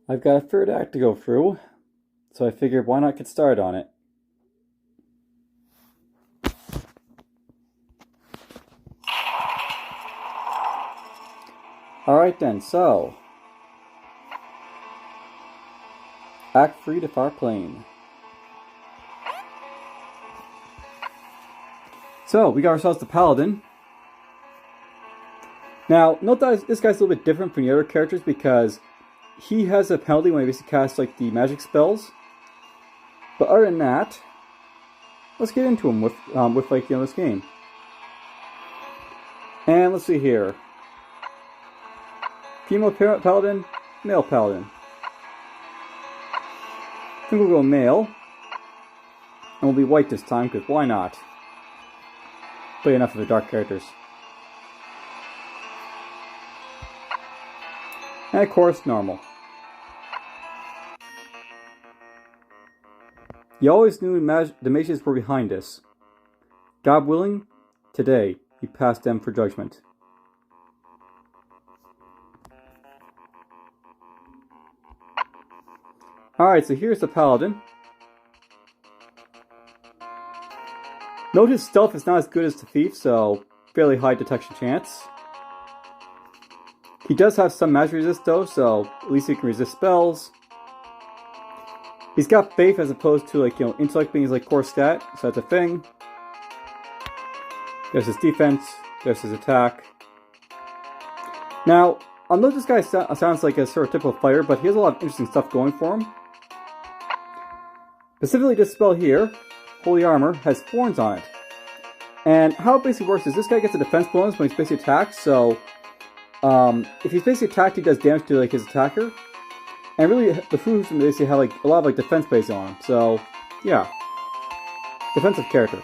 I've got a third act to go through, so I figured why not get started on it. Alright then, so Act 3 to Far Plain. So, we got ourselves the Paladin. Now, note that this guy's a little bit different from the other characters because he has a penalty when he basically casts like the magic spells. But other than that, let's get into him with like, this game. And let's see here. Female Paladin, male Paladin. I think we'll go male. And we'll be white this time, because why not? Play enough of the dark characters. And of course, normal. You always knew the mages were behind this. God willing, today you pass them for judgment. Alright, so here's the Paladin. Note his stealth is not as good as the Thief, so fairly high detection chance. He does have some magic resist though, so at least he can resist spells. He's got faith as opposed to like, intellect being his like core stat, so that's a thing. There's his defense, there's his attack. Now, although this guy sounds like a sort of typical fighter, but he has a lot of interesting stuff going for him. Specifically this spell here, Holy Armor, has thorns on it. And how it basically works is this guy gets a defense bonus when he's basically attacked, so if he's basically attacked, he does damage to like his attacker. And really, the foods basically have like a lot of like defense base on him. So, yeah, defensive character.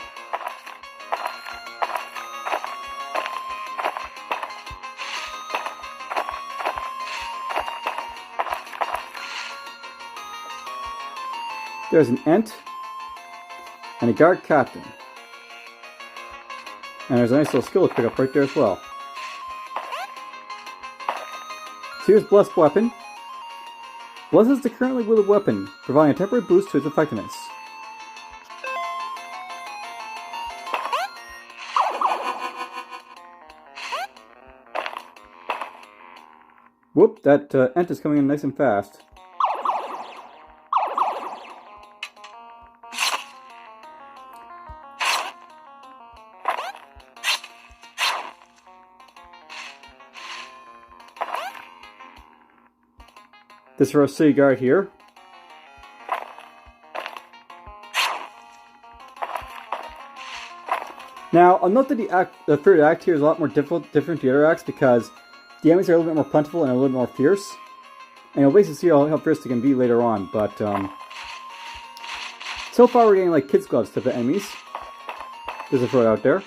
There's an Ent and a guard captain, and there's a nice little skill to pick up right there as well. So here's Blessed Weapon. Blessed is the currently wielded weapon, providing a temporary boost to its effectiveness. Whoop, that Ent is coming in nice and fast. This is our city guard here. Now, I'll note that the third act here is a lot more different to the other acts because the enemies are a little bit more plentiful and a little bit more fierce. And you'll basically see how fierce they can be later on, but so far we're getting like kids' gloves type of enemies. Just to throw it out there.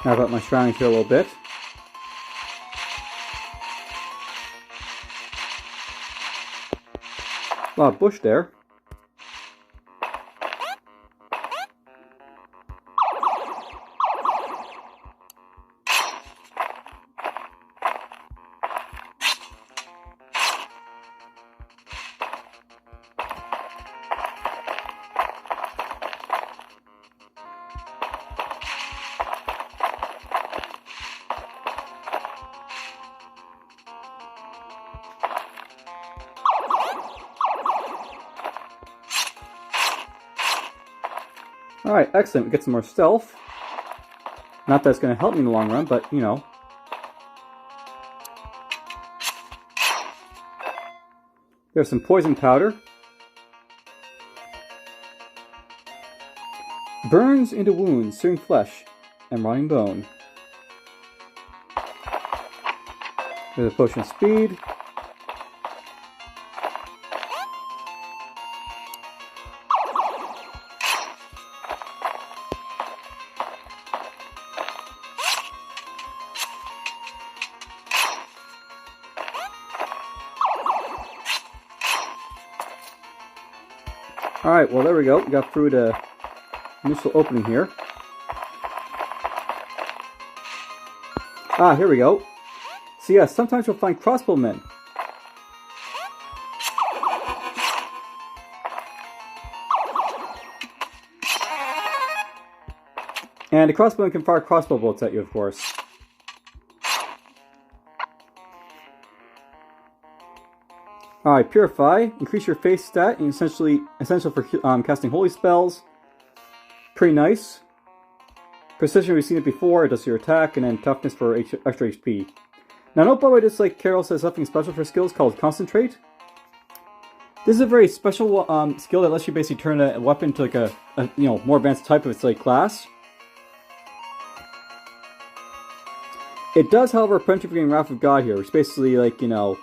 Now about my surroundings here a little bit. A lot of bush there. Alright, excellent. We get some more stealth. Not that it's going to help me in the long run, but, you know. There's some poison powder. Burns into wounds, searing flesh, and rotting bone. There's a potion of speed. Alright, well there we go. We got through the initial opening here. Ah, here we go. So yeah, sometimes you'll find crossbowmen. And the crossbowman can fire crossbow bolts at you, of course. Alright, Purify. Increase your face stat, and essential for casting holy spells. Pretty nice. Precision, we've seen it before, it does your attack, and then Toughness for extra HP. Now note by the way, just like Carol says, something special for skills called Concentrate. This is a very special skill that lets you basically turn a weapon into like a more advanced type of its like class. It does, however, prevent you from getting Wrath of God here, which basically like, damages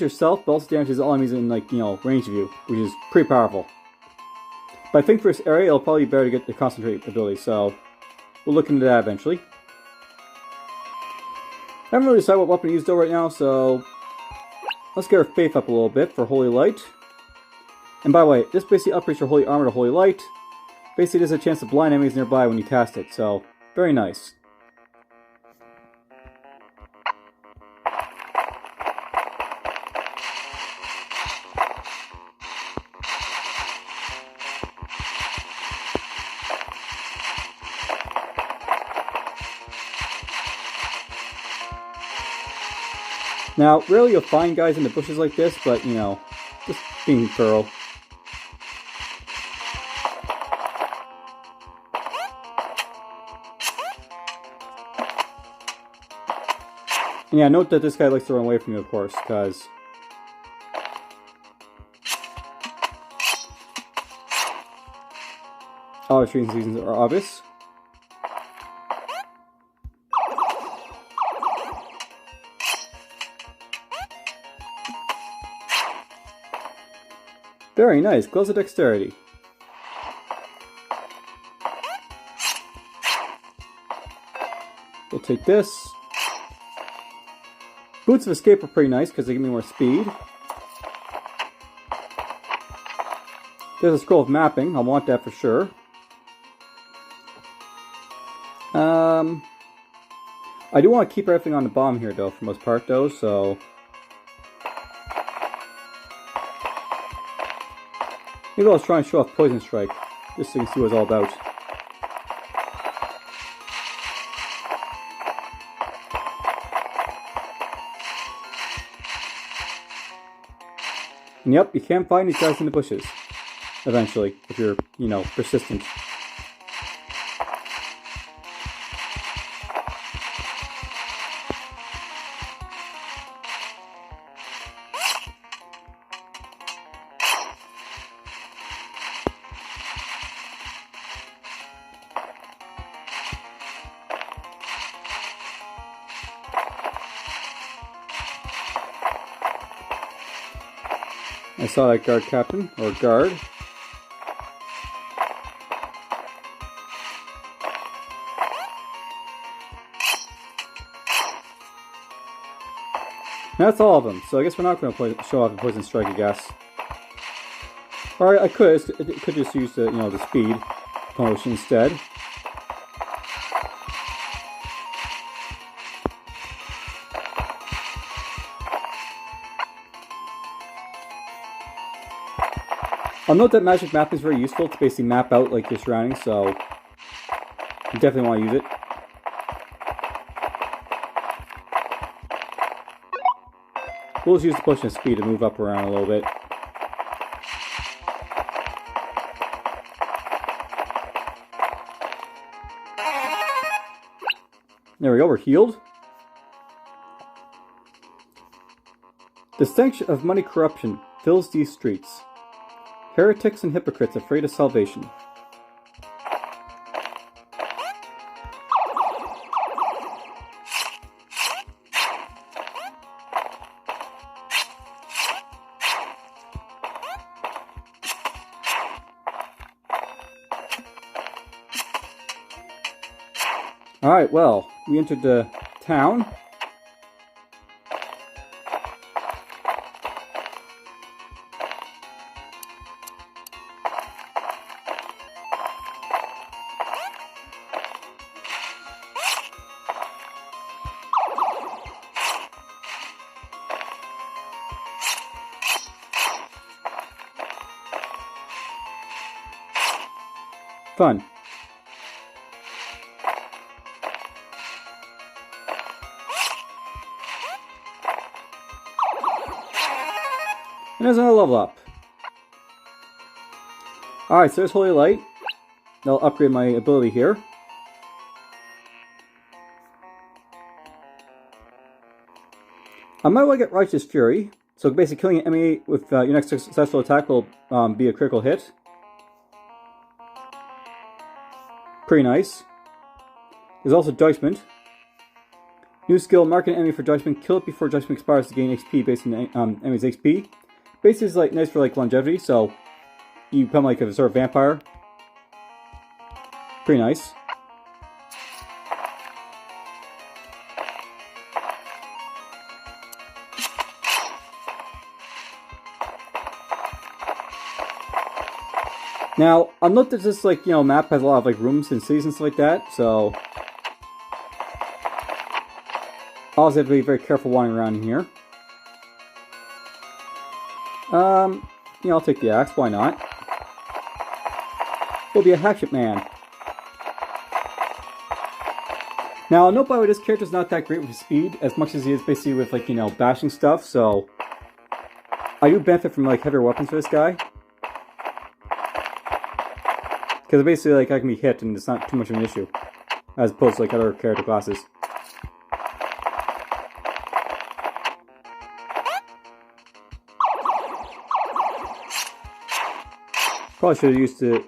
yourself, but also damages all enemies in like, range of you, which is pretty powerful. But I think for this area, it'll probably be better to get the Concentrate ability, so we'll look into that eventually. I haven't really decided what weapon to use though right now, so let's get our faith up a little bit for Holy Light. And by the way, this basically upgrades your Holy Armor to Holy Light. Basically, there's a chance to blind enemies nearby when you cast it, so very nice. Now, rarely you'll find guys in the bushes like this, but, just being thorough. And yeah, note that this guy likes to run away from you, of course, because... all the shooting seasons are obvious. Very nice. Gloves of Dexterity. We'll take this. Boots of Escape are pretty nice because they give me more speed. There's a Scroll of Mapping. I'll want that for sure. I do want to keep everything on the bomb here though, for the most part though, so... maybe I'll try and show off Poison Strike, just so you can see what it's all about. And yep, you can find these guys in the bushes, eventually, if you're, persistent. I saw that guard captain, or guard. That's all of them, so I guess we're not going to show off the Poison Strike, I guess. Or I could just use the, the speed potion instead. I'll note that magic mapping is very useful to basically map out like your surroundings, so you definitely want to use it. We'll just use the potion of speed to move up around a little bit. There we go, we're healed. The stench of money corruption fills these streets. Heretics and hypocrites afraid of salvation. Alright, well, we entered the town. fun. And there's another level up. Alright, so there's Holy Light. That'll upgrade my ability here. I might want to get Righteous Fury. So basically killing an enemy with your next successful attack will be a critical hit. Pretty nice. There's also Judgment. New skill, mark an enemy for Judgment. Kill it before Judgment expires to gain XP based on the enemy's XP. Basically it's like nice for like longevity, so you become like a sort of vampire. Pretty nice. Now, I'll note that this, like, map has a lot of, like, rooms and cities and stuff like that, so I also have to be very careful wandering around in here. I'll take the axe, why not? We'll be a hatchet man. Now, I'll note by the way, this character's not that great with his speed, as much as he is basically with, like, bashing stuff, so I do benefit from, like, heavier weapons for this guy. Because basically, like, I can be hit and it's not too much of an issue, as opposed to, like, other character classes. Probably should have used the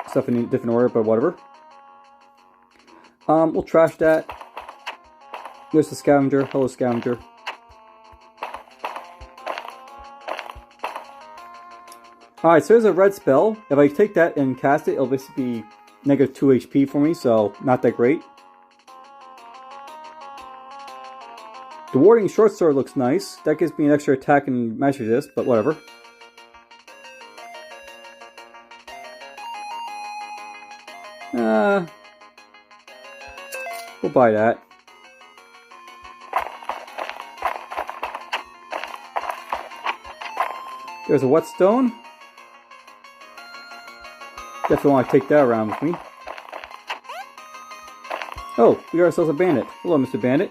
stuff in a different order, but whatever. We'll trash that. There's the scavenger. Hello, scavenger. Alright, so there's a red spell. If I take that and cast it, it'll basically be negative 2 HP for me, so not that great. The Warding Short Sword looks nice. That gives me an extra attack and match resist, but whatever. We'll buy that. There's a whetstone. Definitely want to take that around with me. Oh, we got ourselves a bandit. Hello, Mr. Bandit.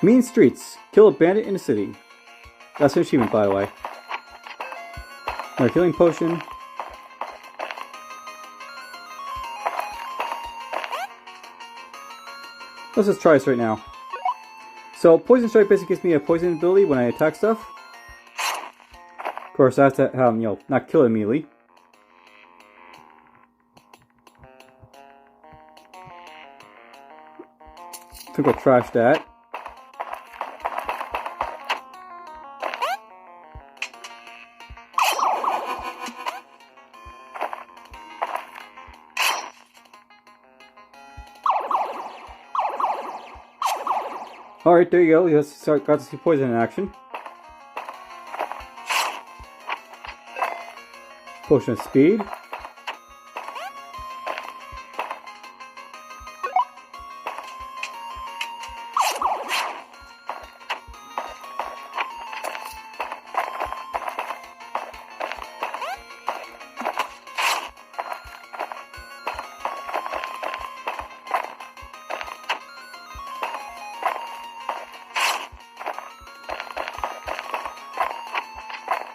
Mean streets. Kill a bandit in a city. That's an achievement, by the way. Another healing potion. Let's just try this right now. So, Poison Strike basically gives me a poison ability when I attack stuff. Of course, I have to, not kill it immediately. I think we'll trash that. Alright, there you go. We got to see poison in action. Potion of speed.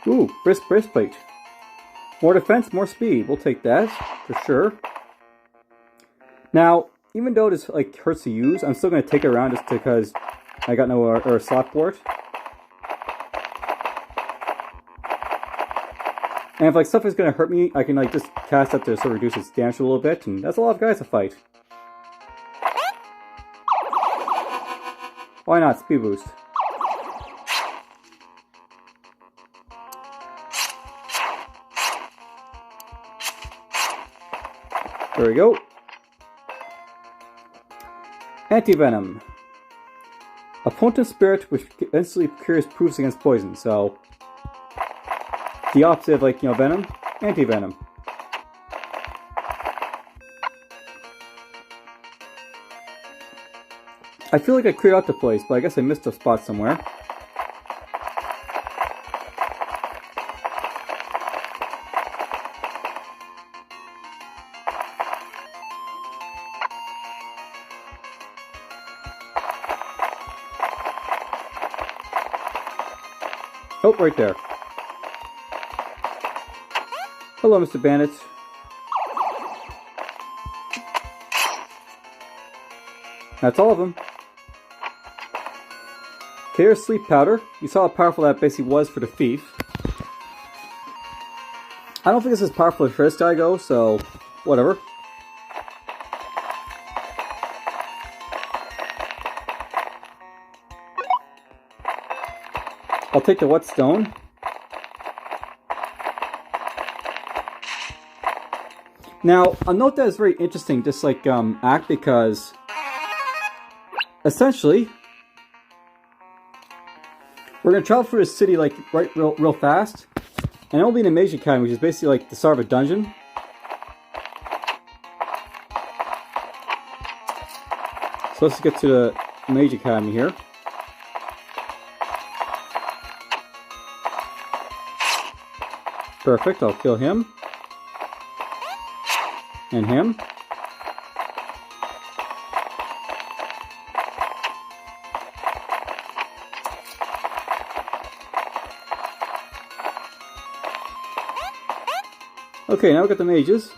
Ooh, breastplate. More defense, more speed. We'll take that, for sure. Now, even though this hurts to use, I'm still going to take it around just because I got no slot for it. And if stuff is going to hurt me, I can just cast up to sort of reduce its damage a little bit, and that's a lot of guys to fight. Why not? Speed boost. There we go. Anti-venom. A potent spirit which instantly cures proofs against poison. So, the opposite of venom, anti-venom. I feel like I cleared out the place, but I guess I missed a spot somewhere. Oh, right there. Hello, Mr. Bandit. That's all of them. Okay, here's sleep powder. You saw how powerful that basically was for the thief. I don't think it's as powerful as this guy goes, so whatever. I'll take the whetstone. Now, a note that is very interesting, just like Ankh, because essentially we're gonna travel through the city like real fast, and it'll be in a Mage Academy, which is basically like the start of a dungeon. So let's get to the Mage Academy here. Perfect, I'll kill him. And him. Okay, now we've got the mages.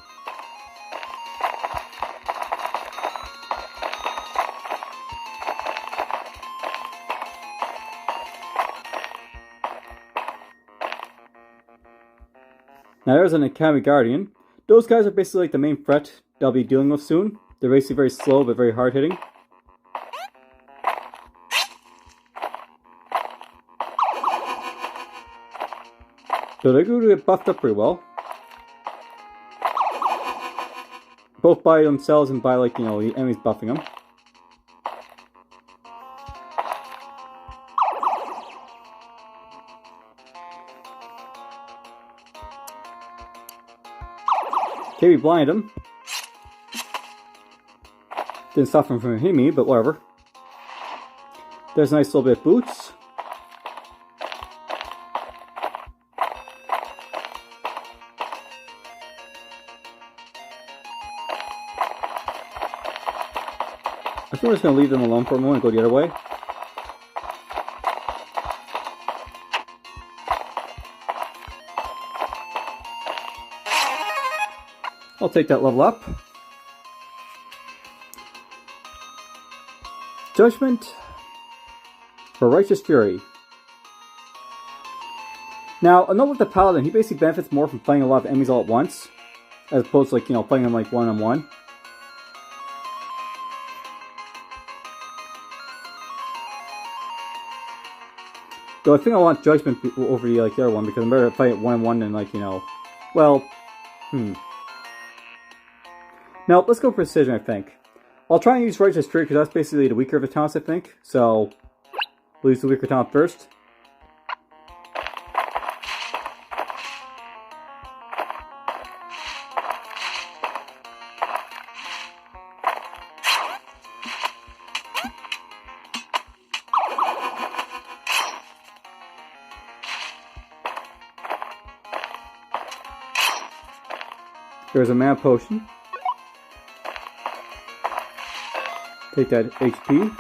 Now there's an Academy Guardian. Those guys are basically like the main threat that I'll be dealing with soon. They're basically very slow but very hard hitting. So they're going to get buffed up pretty well. Both by themselves and by, like, you know, the enemies buffing them. Okay, we blinded him. Didn't stop him from hitting me, but whatever. There's a nice little bit of boots. I think we're just going to leave them alone for a moment and go the other way. I'll take that level up. Judgment for Righteous Fury. Now, a note with the Paladin, he basically benefits more from playing a lot of enemies all at once, as opposed to, like, you know, playing them like one-on-one. Though I think I want Judgment over the, like, the other one, because I'm better to play it one-on-one than, like, you know, well, Now, let's go Precision, I think. I'll try and use Righteous Fury, because that's basically the weaker of the talents, I think. So, we'll use the weaker talent first. There's a mana potion. Take that HP.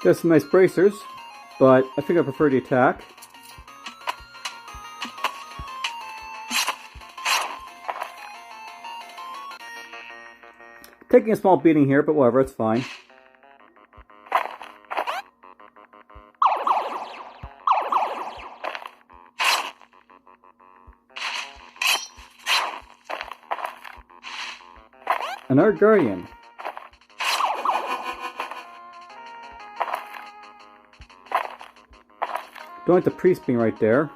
Got some nice bracers, but I think I prefer the attack. Taking a small beating here, but whatever, it's fine. Another Guardian. Don't like the priest being right there.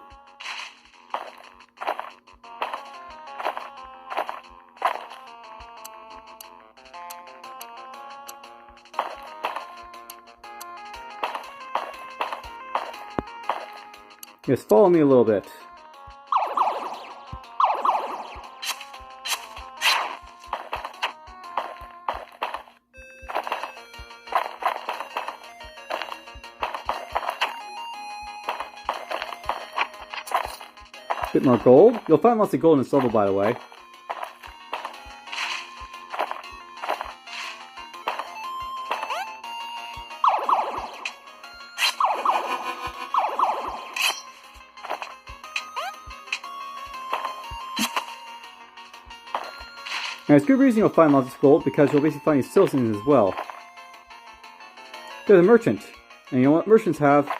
Just follow me a little bit. bit more gold. You'll find lots of gold in this level, by the way. And it's good reason you'll find lots of gold, because you'll basically find these citizens as well. There's a merchant. And you know what merchants have?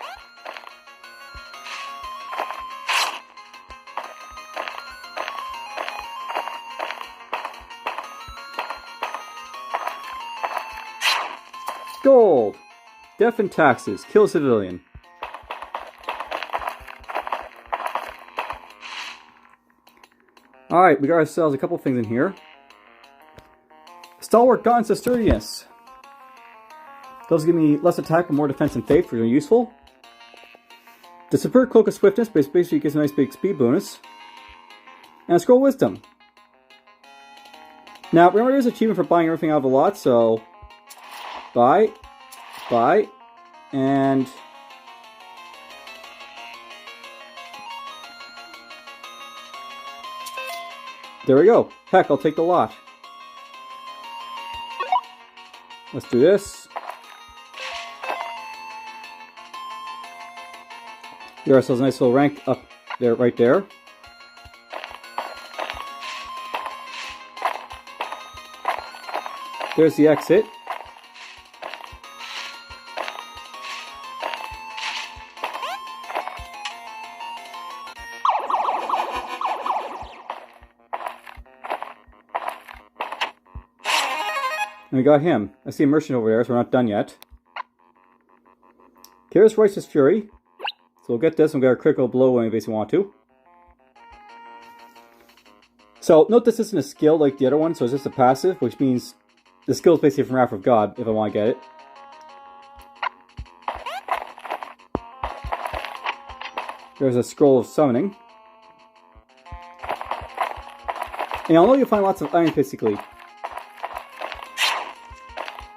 Gold! Death and taxes. Kill a civilian. Alright, we got ourselves a couple things in here. Stalwart Gaunts of Sturdiness. Those give me less attack but more defense and faith, which are useful. The Superb Cloak of Swiftness basically gives a nice big speed bonus. And a Scroll of Wisdom. Now, remember there's an achievement for buying everything out of a lot, so... Buy, and... There we go. Heck, I'll take the lot. Let's do this. Give ourselves a nice little rank up there, right there. There's the exit. And we got him. I see a merchant over there, so we're not done yet. Here's Righteous Fury. So we'll get this and we'll get our critical blow when we basically want to. So note this isn't a skill like the other one, so it's just a passive, which means the skill is basically from Wrath of God, if I want to get it. There's a Scroll of Summoning. And I know you'll find lots of iron, basically.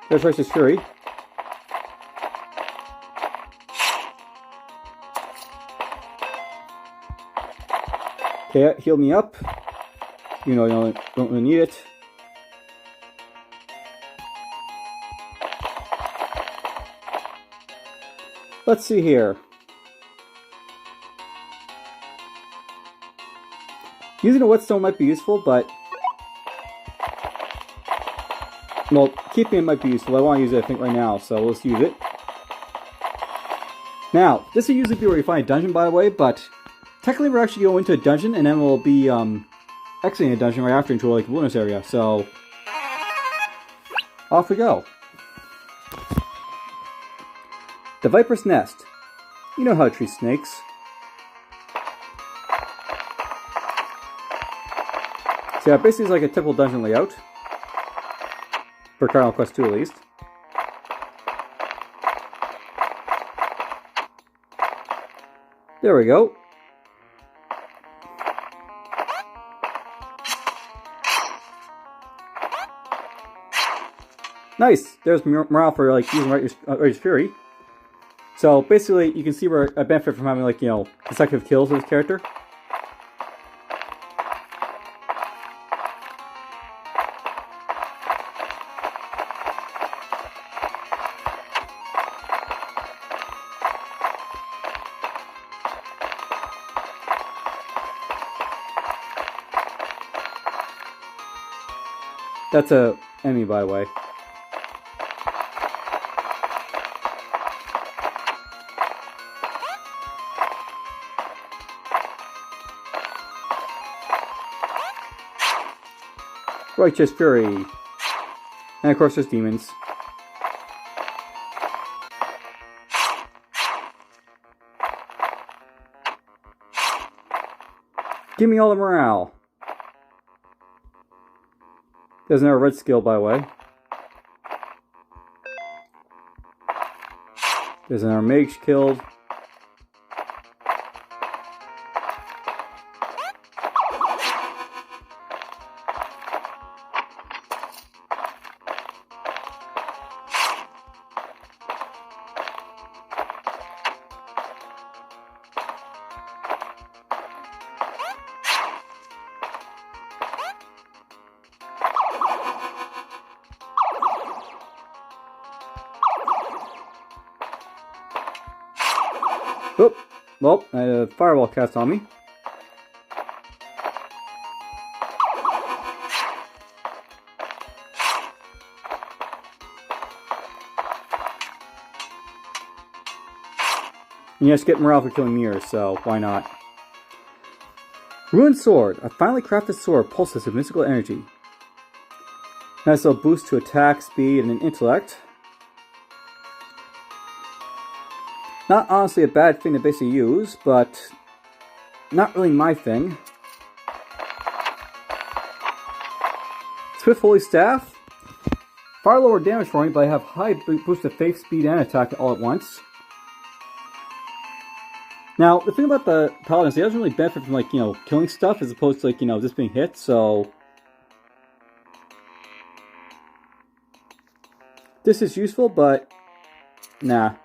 There's Righteous Fury. Okay, heal me up. You know, you don't really need it. Let's see here. Using a whetstone might be useful, but... Well, keeping it might be useful. I want to use it, I think, right now, so let's use it. Now, this will usually be where you find a dungeon, by the way, but... Technically, we're actually going into a dungeon, and then we'll be, exiting a dungeon right after into, like, a wilderness area, so... Off we go. The Viper's Nest. You know how to treat snakes. So yeah, basically it's like a typical dungeon layout. For Cardinal Quest 2 at least. There we go. Nice! There's morale for, like, using Righteous Fury. So, basically, you can see where I benefit from having, like, you know, consecutive kills with this character. That's a enemy, by the way. Righteous Fury. And of course there's demons. Give me all the morale. There's another red skill, by the way. There's another mage killed. Oh, well, I had a fireball cast on me. And you just get morale for killing mirrors, so why not? Ruined Sword. A finely crafted sword pulses with mystical energy. Nice little boost to attack, speed, and intellect. Not honestly a bad thing to basically use, but not really my thing. Swift Holy Staff. Far lower damage for me, but I have high boost of faith, speed, and attack all at once. Now, the thing about the Paladin is he doesn't really benefit from, like, killing stuff as opposed to, like, just being hit, so... This is useful, but... Nah.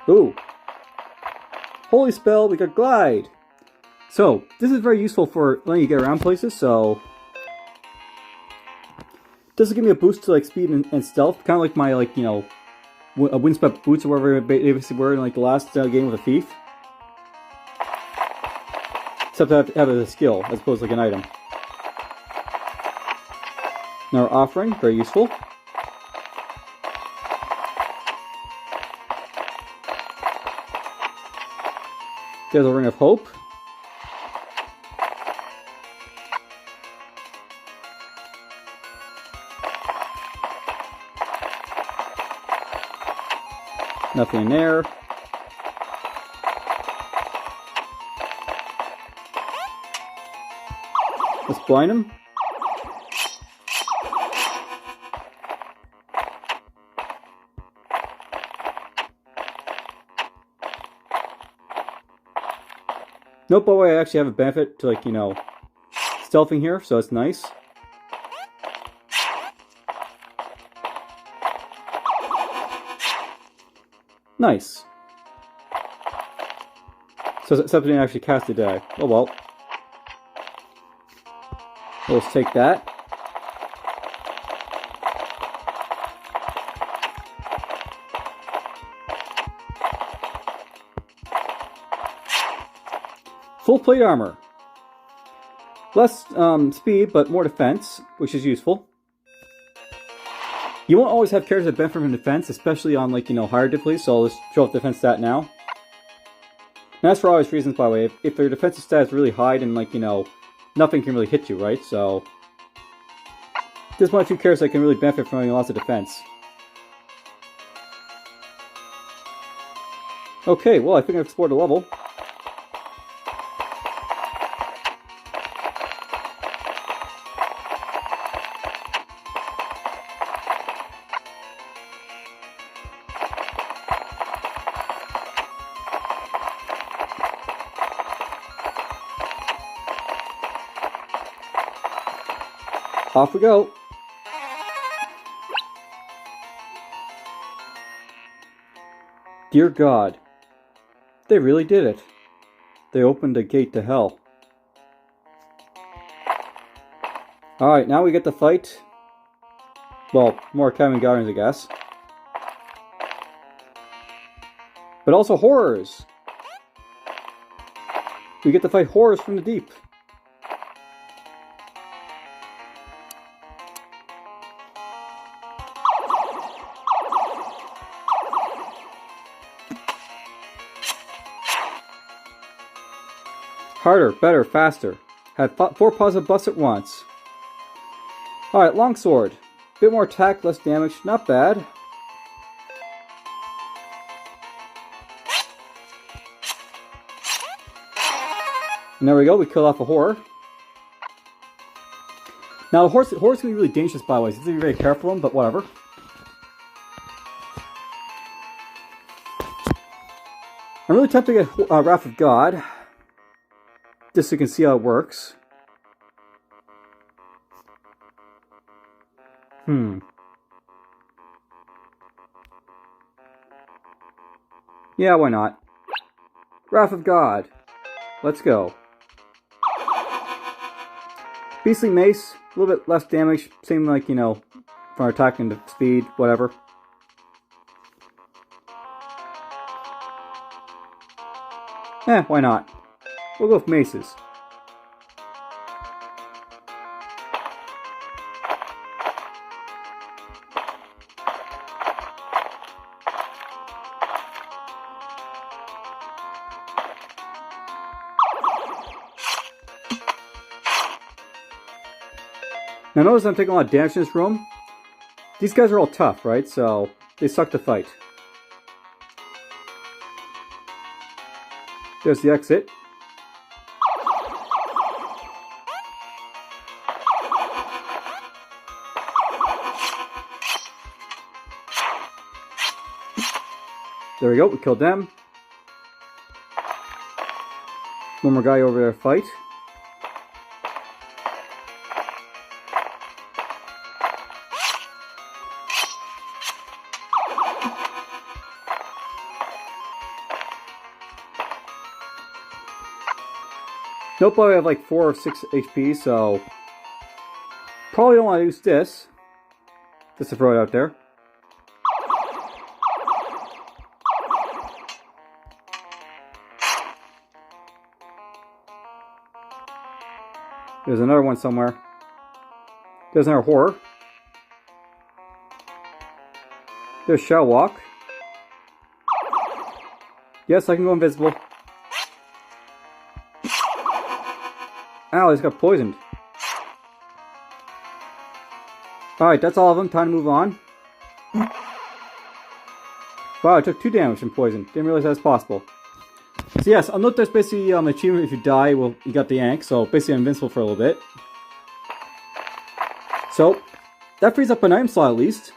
Ooh. Holy spell, we got Glide! So, this is very useful for letting you get around places, so... This will give me a boost to, like, speed and stealth, kind of like my, like, windswept boots or whatever they were in like the last game with a thief. Except I have to have it as a skill as opposed to like an item. Now our offering, very useful. There's a Ring of Hope. Nothing in there. Let's blind him. Nope, by the way, I actually have a benefit to, like, stealthing here, so it's nice. Nice. So something actually cast a die. Oh well. Let's take that. Full plate armor. Less speed, but more defense, which is useful. You won't always have characters that benefit from defense, especially on, like, higher difficulties, so I'll just show off defense stat now. And that's for obvious reasons, by the way. If their defensive stat is really high, then, like, nothing can really hit you, right? So, this is one of two characters that can really benefit from having lots of defense. Okay, well, I think I've explored the level. Off we go. Dear God, they really did it. They opened a gate to hell. Alright, now we get to fight. Well, more Academy Guardians, I guess. But also horrors. We get to fight horrors from the deep. Harder, better, faster. Had 4 positive buffs at once. Alright, longsword. Bit more attack, less damage. Not bad. And there we go, we kill off a horror. Now the horse can be really dangerous, by the way, so you have to be very careful of them, but whatever. I'm really tempted to get Wrath of God. Just so you can see how it works. Yeah, why not? Wrath of God. Let's go. Beastly Mace, a little bit less damage. Same like, for attacking the speed, whatever. Why not? We'll go with maces. Now notice I'm taking a lot of damage in this room. These guys are all tough, right? So they suck to fight. There's the exit. There we go, we killed them. One more guy over there to fight. Nope, I have like 4 or 6 HP, so probably don't want to use this. Just to throw it out there. There's another one somewhere. There's another horror. There's Shell Walk. Yes, I can go invisible. Ow, I just got poisoned. Alright, that's all of them. Time to move on. Wow, I took 2 damage from poison. Didn't realize that was possible. So yes, I'll note there's basically an achievement if you die, well, you got the Ankh, so basically I'm invincible for a little bit. So, that frees up an item slot at least.